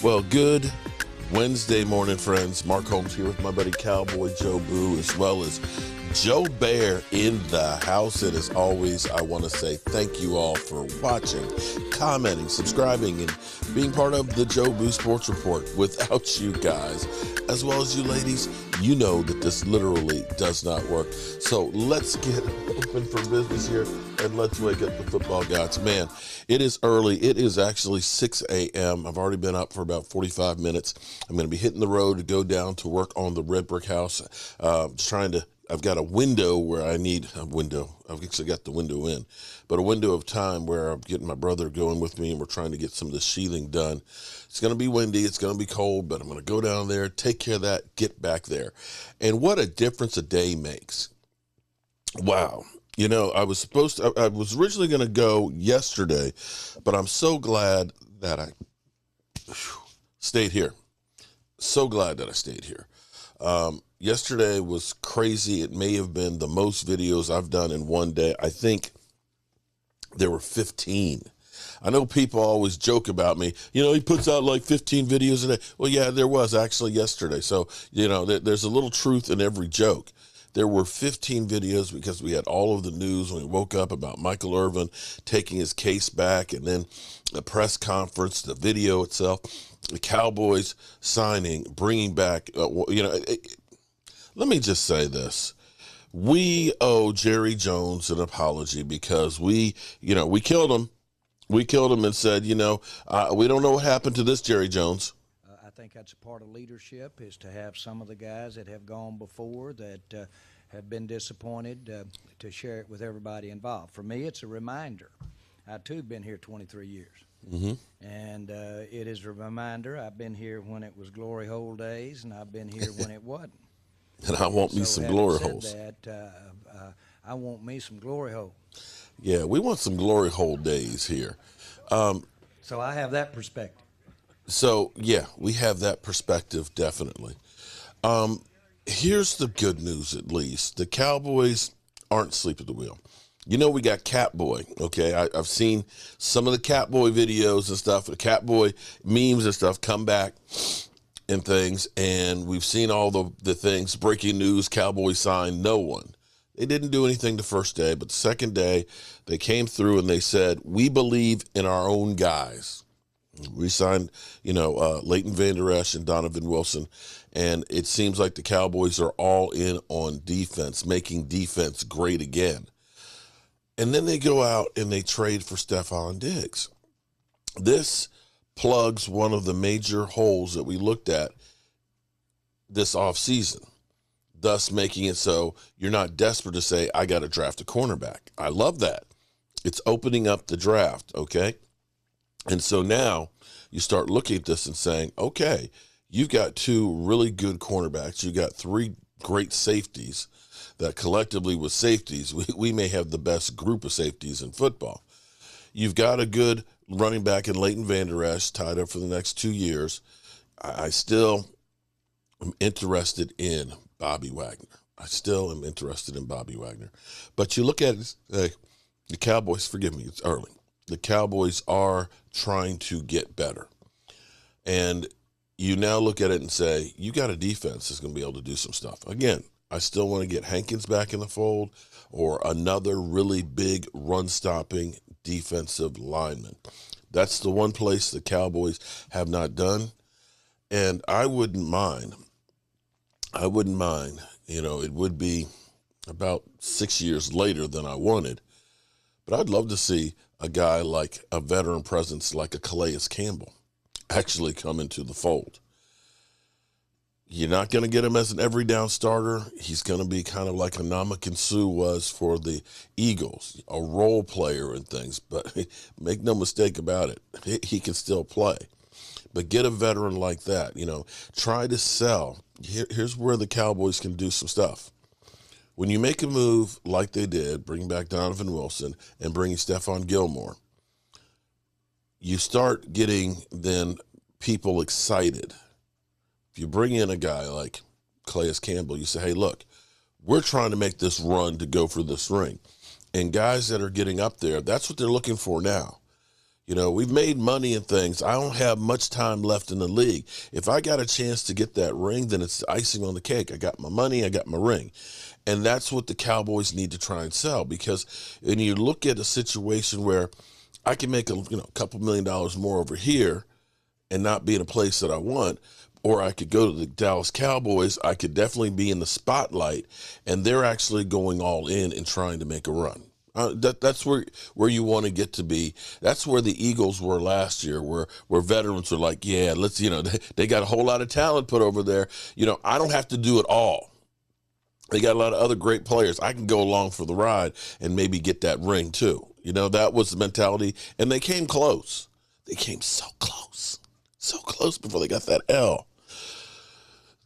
Well, good Wednesday morning, friends. Mark Holmes here with my buddy Cowboy Joe Boo, as well as Joe Bear in the house. And as always, I want to say thank you all for watching, commenting, subscribing, and being part of the Joe Boo Sports Report. Without you guys, as well as you ladies, you know that this literally does not work. So let's get open for business here and let's wake up the football gods. Man, it is early. It is actually 6 a.m. I've already been up for about 45 minutes. I'm going to be hitting the road to go down to work on the red brick house. I've got a window where I need a window. I've actually got the window in, but a window of time where I'm getting my brother going with me and we're trying to get some of the sheathing done. It's going to be windy. It's going to be cold, but I'm going to go down there, take care of that, get back there. And what a difference a day makes. Wow. You know, I was originally going to go yesterday, but I'm so glad that I stayed here. So glad that I stayed here. Yesterday was crazy. It may have been the most videos I've done in one day. I think there were 15. I know people always joke about me. You know, he puts out like 15 videos a day. Well, yeah, there was actually yesterday. So, you know, there's a little truth in every joke. There were 15 videos because we had all of the news when we woke up about Michael Irvin taking his case back, and then the press conference, the video itself, the Cowboys signing, bringing back, let me just say this. We owe Jerry Jones an apology because we killed him. We killed him and said, we don't know what happened to this Jerry Jones. I think that's a part of leadership, is to have some of the guys that have gone before that have been disappointed to share it with everybody involved. For me, it's a reminder. I, too, have been here 23 years. Mm-hmm. And it is a reminder. I've been here when it was glory hole days, and I've been here when it wasn't. And I want me some glory holes. I want me some glory holes. Yeah, we want some glory hole days here. So I have that perspective. So, yeah, we have that perspective, definitely. Here's the good news, at least. The Cowboys aren't asleep at the wheel. You know, we got Catboy, okay? I've seen some of the Catboy videos and stuff, the Catboy memes and stuff come back and things, and we've seen all the things, breaking news, Cowboys signed no one. They didn't do anything the first day, but the second day, they came through and they said, we believe in our own guys. We signed, Leighton Vander Esch and Donovan Wilson, and it seems like the Cowboys are all in on defense, making defense great again. And then they go out and they trade for Stefon Diggs. This plugs one of the major holes that we looked at this offseason, thus making it so you're not desperate to say, I got to draft a cornerback. I love that. It's opening up the draft, okay? And so now you start looking at this and saying, okay, you've got two really good cornerbacks. You got three great safeties that collectively with safeties, we may have the best group of safeties in football. You've got a good running back in Leighton Vander Esch tied up for the next 2 years. I still am interested in Bobby Wagner. But you look at it, the Cowboys, forgive me, it's early. The Cowboys are trying to get better. And you now look at it and say, you got a defense that's going to be able to do some stuff. Again, I still want to get Hankins back in the fold or another really big run-stopping defensive lineman. That's the one place the Cowboys have not done. And I wouldn't mind. It would be about 6 years later than I wanted. But I'd love to see a guy like a veteran presence like a Calais Campbell actually come into the fold. You're not going to get him as an every down starter. He's going to be kind of like Ndamukong Suh was for the Eagles, a role player and things. But make no mistake about it, he can still play. But get a veteran like that, try to sell. Here's where the Cowboys can do some stuff. When you make a move like they did, bring back Donovan Wilson and bringing Stephon Gilmore, you start getting then people excited. If you bring in a guy like Calais Campbell, you say, hey, look, we're trying to make this run to go for this ring. And guys that are getting up there, that's what they're looking for now. We've made money and things. I don't have much time left in the league. If I got a chance to get that ring, then it's icing on the cake. I got my money, I got my ring. And that's what the Cowboys need to try and sell, because when you look at a situation where I can make a couple $1 million more over here and not be in a place that I want, or I could go to the Dallas Cowboys, I could definitely be in the spotlight, and they're actually going all in and trying to make a run. That's where you want to get to be. That's where the Eagles were last year, where veterans are like, yeah, let's, they got a whole lot of talent put over there. I don't have to do it all. They got a lot of other great players. I can go along for the ride and maybe get that ring too. That was the mentality, and they came close. They came so close before they got that L.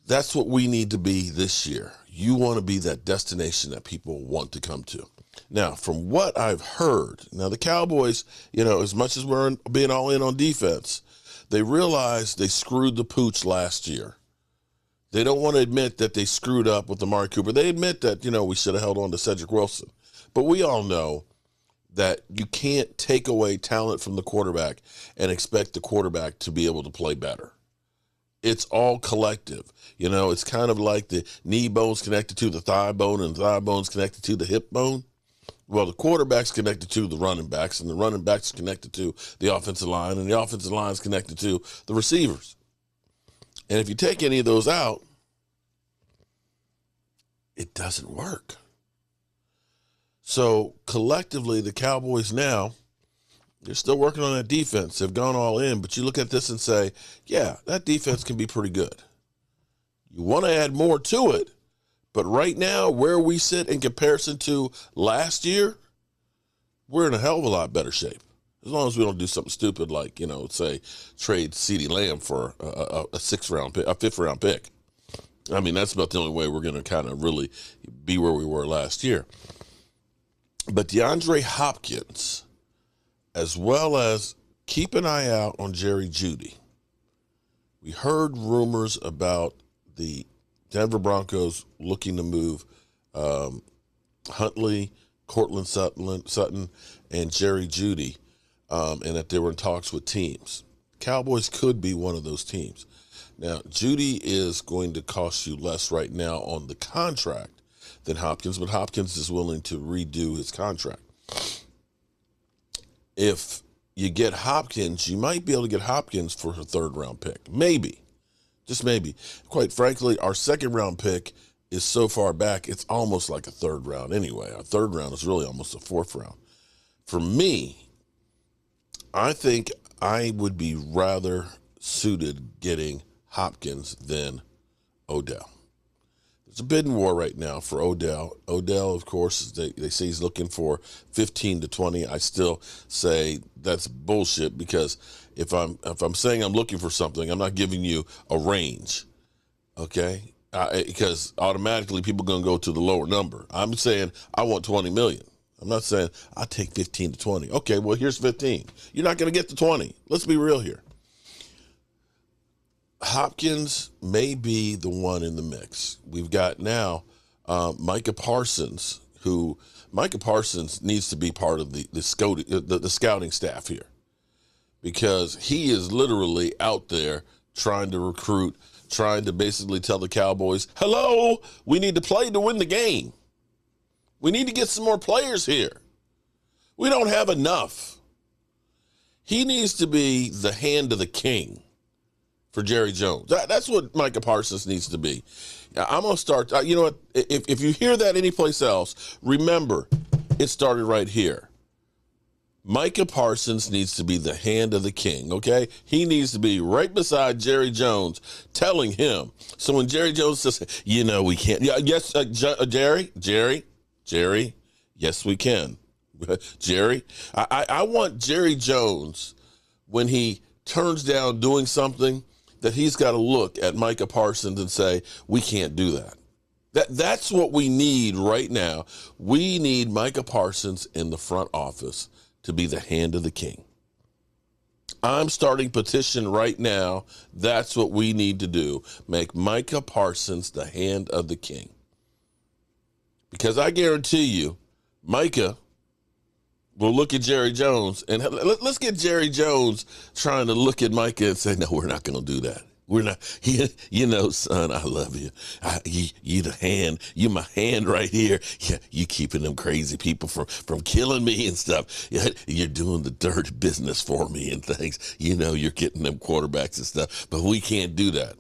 That's what we need to be this year. You want to be that destination that people want to come to. Now, from what I've heard, the Cowboys, as much as we're being all in on defense, they realized they screwed the pooch last year. They don't want to admit that they screwed up with Amari Cooper. They admit that, we should have held on to Cedric Wilson. But we all know that you can't take away talent from the quarterback and expect the quarterback to be able to play better. It's all collective. It's kind of like the knee bone's connected to the thigh bone and the thigh bone's connected to the hip bone. Well, the quarterback's connected to the running backs, and the running back's connected to the offensive line, and the offensive line's connected to the receivers. And if you take any of those out, it doesn't work. So collectively, the Cowboys now, they're still working on that defense. They've gone all in, but you look at this and say, yeah, that defense can be pretty good. You want to add more to it, but right now, where we sit in comparison to last year, we're in a hell of a lot better shape. As long as we don't do something stupid like, say, trade CeeDee Lamb for a fifth-round pick. I mean, that's about the only way we're going to kind of really be where we were last year. But DeAndre Hopkins, as well as keep an eye out on Jerry Jeudy. We heard rumors about the Denver Broncos looking to move Huntley, Cortland Sutton, and Jerry Jeudy, and that they were in talks with teams. Cowboys could be one of those teams. Now, Jeudy is going to cost you less right now on the contract than Hopkins, but Hopkins is willing to redo his contract. If you get Hopkins, you might be able to get Hopkins for a third-round pick. Maybe. Just maybe. Quite frankly, our second-round pick is so far back, it's almost like a third round anyway. Our third round is really almost a fourth round. For me, I think I would be rather suited getting Hopkins than Odell. There's a bidding war right now for Odell. Odell, of course, they say he's looking for 15 to 20. I still say that's bullshit, because if I'm saying I'm looking for something, I'm not giving you a range, okay? Because automatically people are going to go to the lower number. I'm saying I want 20 million. I'm not saying I'll take 15 to 20. Okay, well, here's 15. You're not going to get the 20. Let's be real here. Hopkins may be the one in the mix. We've got now Micah Parsons, Micah Parsons needs to be part of the scouting staff here, because he is literally out there trying to recruit, trying to basically tell the Cowboys, hello, we need to play to win the game. We need to get some more players here. We don't have enough. He needs to be the hand of the king for Jerry Jones. That's what Micah Parsons needs to be. I'm going to start. You know what? If you hear that anyplace else, remember, it started right here. Micah Parsons needs to be the hand of the king, okay? He needs to be right beside Jerry Jones telling him. So when Jerry Jones says, we can't. Yes, Jerry, yes, we can. Jerry, I want Jerry Jones, when he turns down doing something, that he's got to look at Micah Parsons and say, we can't do that. That's what we need right now. We need Micah Parsons in the front office to be the hand of the king. I'm starting petition right now. That's what we need to do. Make Micah Parsons the hand of the king. Because I guarantee you, Micah Well, look at Jerry Jones, and let's get Jerry Jones trying to look at Micah and say, "No, we're not going to do that. We're not. You know, son, I love you. You the hand. You my hand right here. Yeah, you keeping them crazy people from killing me and stuff. You're doing the dirty business for me and things. You know, you're getting them quarterbacks and stuff. But we can't do that.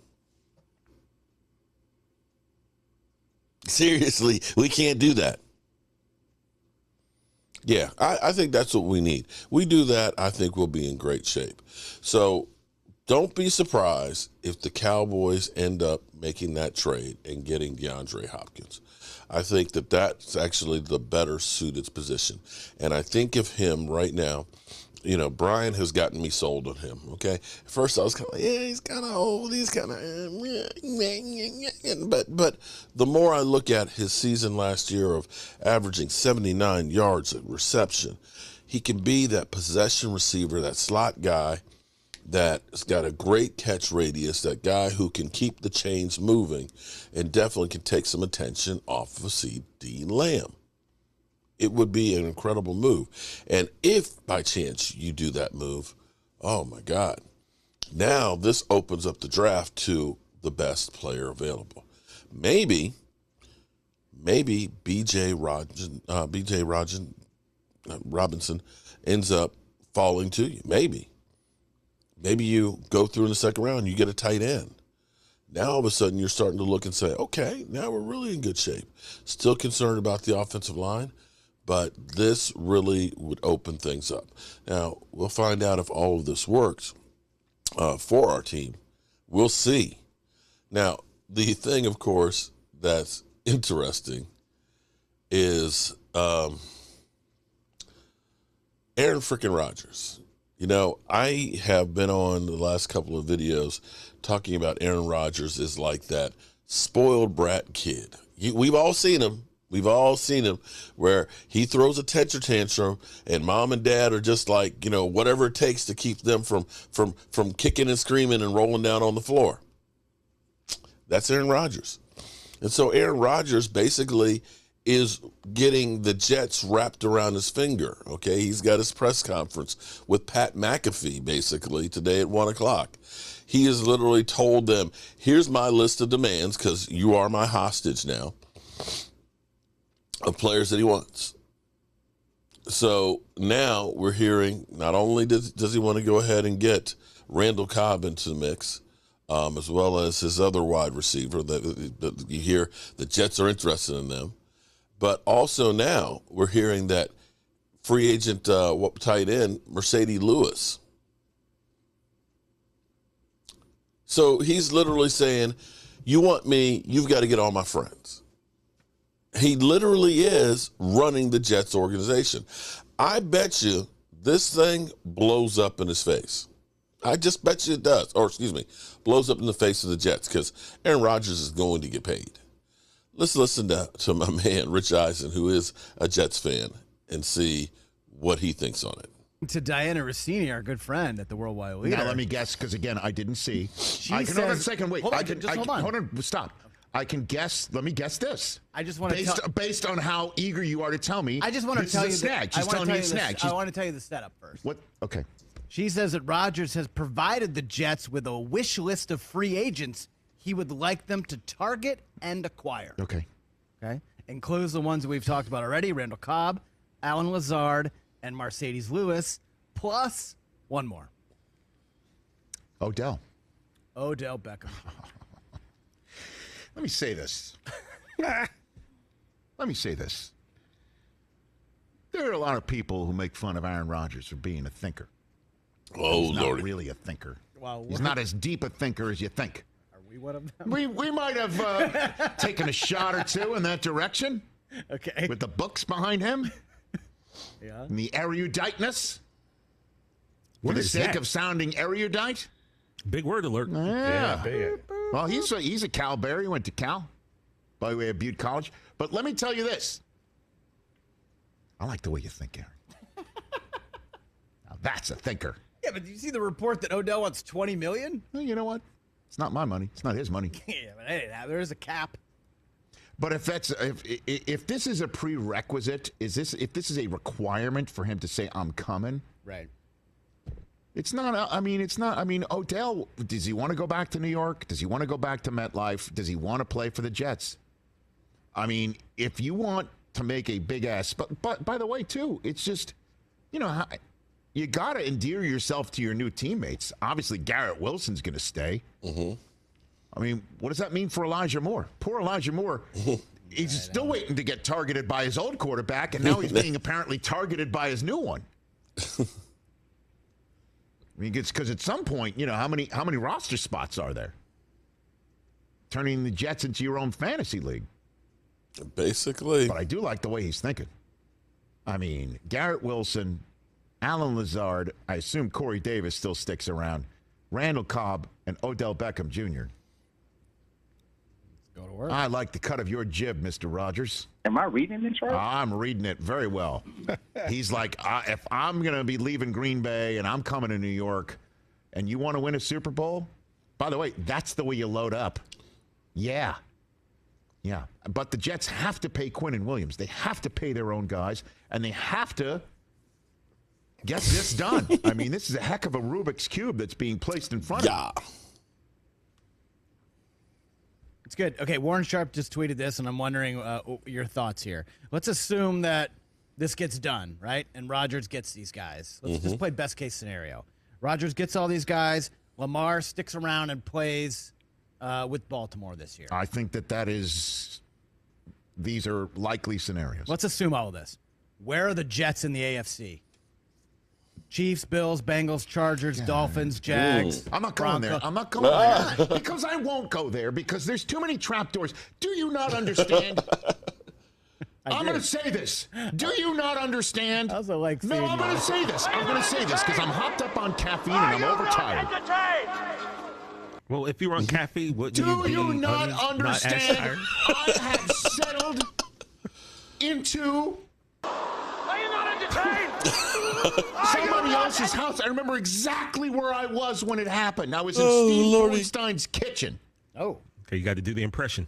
Seriously, we can't do that." Yeah, I think that's what we need. We do that, I think we'll be in great shape. So don't be surprised if the Cowboys end up making that trade and getting DeAndre Hopkins. I think that that's actually the better suited position. And I think of him right now, you know, Brian has gotten me sold on him, okay? At first I was kind of like, yeah, he's kind of old. He's kind of, but the more I look at his season last year of averaging 79 yards at reception, he can be that possession receiver, that slot guy that's got a great catch radius, that guy who can keep the chains moving and definitely can take some attention off of C.D. Lamb. It would be an incredible move. And if by chance you do that move, oh my God, now this opens up the draft to the best player available. Maybe B.J. Robinson ends up falling to you. Maybe you go through in the second round and you get a tight end. Now all of a sudden you're starting to look and say, okay, now we're really in good shape. Still concerned about the offensive line, but this really would open things up. Now, we'll find out if all of this works for our team. We'll see. Now, the thing, of course, that's interesting is Aaron freaking Rodgers. You know, I have been on the last couple of videos talking about Aaron Rodgers is like that spoiled brat kid. We've all seen him. We've all seen him where he throws a temper tantrum and mom and dad are just like, you know, whatever it takes to keep them from kicking and screaming and rolling down on the floor. That's Aaron Rodgers. And so Aaron Rodgers basically is getting the Jets wrapped around his finger, okay? He's got his press conference with Pat McAfee basically today at 1:00. He has literally told them, here's my list of demands because you are my hostage now, of players that he wants. So now we're hearing not only does he want to go ahead and get Randall Cobb into the mix, as well as his other wide receiver that you hear the Jets are interested in them, but also now we're hearing that free agent tight end Mercedes Lewis. So he's literally saying, you want me, you've got to get all my friends. He literally is running the Jets organization. I bet you this thing blows up in his face. I just bet you it does. Or, excuse me, blows up in the face of the Jets because Aaron Rodgers is going to get paid. Let's listen to my man, Rich Eisen, who is a Jets fan, and see what he thinks on it. To Diana Rossini, our good friend at the Worldwide Leader. Now let me guess, because again, I didn't see. Hold on a second, wait. Hold on. Stop. I can guess. Let me guess this. I just want to based on how eager you are to tell me. I just want to tell you. Snag. She's telling me a snag. I want to tell you the setup first. What? Okay. She says that Rodgers has provided the Jets with a wish list of free agents he would like them to target and acquire. Okay. Includes the ones that we've talked about already: Randall Cobb, Alan Lazard, and Mercedes Lewis, plus one more. Odell Beckham. Let me say this. There are a lot of people who make fun of Aaron Rodgers for being a thinker. Oh, He's not Lordy. really a thinker. Wow. He's not as deep a thinker as you think. Are we one of them? We might have taken a shot or two in that direction. Okay. With the books behind him. Yeah. And the eruditeness. What For the is sake that? of sounding erudite. Big word alert. Yeah. big. Well, he's a Cal Bear. He went to Cal by way of Butte College. But let me tell you this. I like the way you think, Aaron. Now that's a thinker. Yeah, but did you see the report that Odell wants $20 million? Well, you know what? It's not my money. It's not his money. Yeah, but hey, there is a cap. But if this is a prerequisite, if this is a requirement for him to say I'm coming, Right. it's not. I mean, Odell. Does he want to go back to New York? Does he want to go back to MetLife? Does he want to play for the Jets? I mean, if you want to make a big ass, but by the way, too, it's just, you got to endear yourself to your new teammates. Obviously, Garrett Wilson's going to stay. Mm-hmm. I mean, what does that mean for Elijah Moore? Poor Elijah Moore. He's still waiting to get targeted by his old quarterback, and now he's being apparently targeted by his new one. I mean, because at some point, how many roster spots are there? Turning the Jets into your own fantasy league. Basically. But I do like the way he's thinking. I mean, Garrett Wilson, Alan Lazard, I assume Corey Davis still sticks around, Randall Cobb, and Odell Beckham Jr. Go to work. I like the cut of your jib, Mr. Rodgers. Am I reading this right? I'm reading it very well. He's like, if I'm going to be leaving Green Bay and I'm coming to New York and you want to win a Super Bowl, by the way, that's the way you load up. Yeah. Yeah. But the Jets have to pay Quinn and Williams. They have to pay their own guys, and they have to get this done. I mean, this is a heck of a Rubik's Cube that's being placed in front of you. It's good. Okay, Warren Sharp just tweeted this, and I'm wondering your thoughts here. Let's assume that this gets done, right? And Rodgers gets these guys. Let's just play best case scenario. Rodgers gets all these guys. Lamar sticks around and plays with Baltimore this year. I think these are likely scenarios. Let's assume all of this. Where are the Jets in the AFC? Chiefs, Bills, Bengals, Chargers, Dolphins, Jags. I'm not going there. I'm not going there because I won't go there because there's too many trapdoors. Do you not understand? I'm going to say this. Do you not understand? I also like No, I'm going to say this. I'm going to say this because I'm hopped up on caffeine and I'm overtired. Well, if you were on caffeine, wouldn't Do you you be not not as understand? tired? I have settled into somebody else's house. I remember exactly where I was when it happened. I was in Steve Bornstein's kitchen. Oh. Okay, you got to do the impression.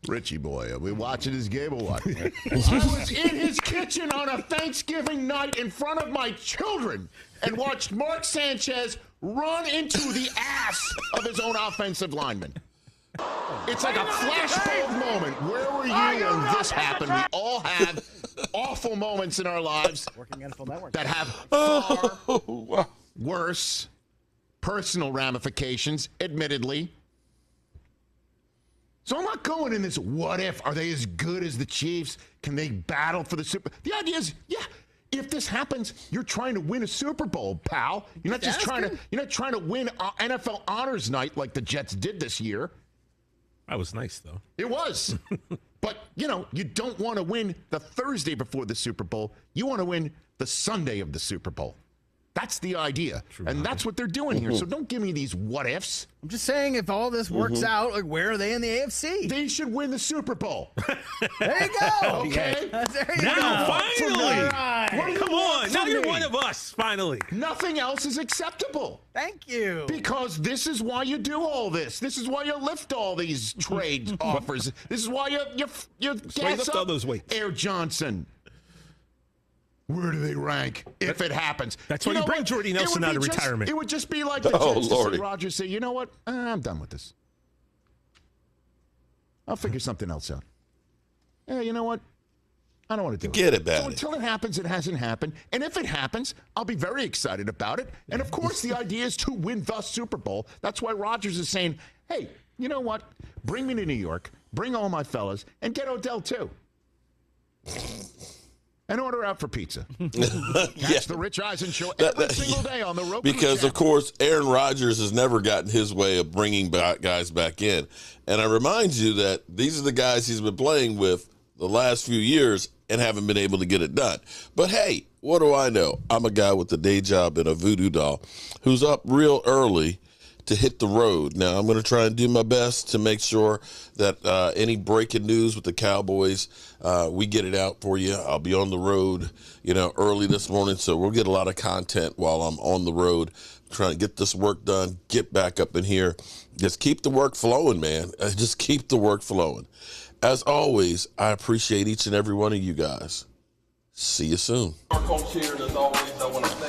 Richie boy, are we watching his game or what? I was in his kitchen on a Thanksgiving night in front of my children and watched Mark Sanchez run into the ass of his own offensive lineman. It's like a flashbulb moment. Where were you when this happened? We all have awful moments in our lives that have far worse personal ramifications, admittedly. So I'm not going in this what if. Are they as good as the Chiefs? Can they battle for the Super? The idea is, if this happens, you're trying to win a Super Bowl, pal. You're not just trying to win NFL Honors Night like the Jets did this year. That was nice, though. It was. But, you don't want to win the Thursday before the Super Bowl. You want to win the Sunday of the Super Bowl. That's the idea. And that's what they're doing here. So don't give me these what ifs. I'm just saying, if all this works out, like, where are they in the AFC? They should win the Super Bowl. There you go. Okay. There you Now, go. finally. Right. Come on. Now you're one of us, finally. Nothing else is acceptable. Thank you. Because this is why you do all this. This is why you lift all these trade offers. This is why you gas lift up all those weights. Air Johnson. Where do they rank if it happens? That's why you bring Jordy Nelson out of retirement. It would just be like the Jets to see Rodgers say, you know what? I'm done with this. I'll figure something else out. Yeah, you know what? I don't want to do Forget it. about So it. until it happens, it hasn't happened. And if it happens, I'll be very excited about it. And of course, the idea is to win the Super Bowl. That's why Rodgers is saying, hey, you know what? Bring me to New York, bring all my fellas, and get Odell too. And order out for pizza. That's the Rich Eisen show every single day on the road. Because, of course, Aaron Rodgers has never gotten his way of bringing guys back in. And I remind you that these are the guys he's been playing with the last few years and haven't been able to get it done. But, hey, what do I know? I'm a guy with a day job and a voodoo doll who's up real early to hit the road. Now, I'm going to try and do my best to make sure that any breaking news with the Cowboys, we get it out for you. I'll be on the road, early this morning, so we'll get a lot of content while I'm on the road, trying to get this work done, get back up in here. Just keep the work flowing, man. Just keep the work flowing. As always, I appreciate each and every one of you guys. See you soon. Our coach here, and as always, I want to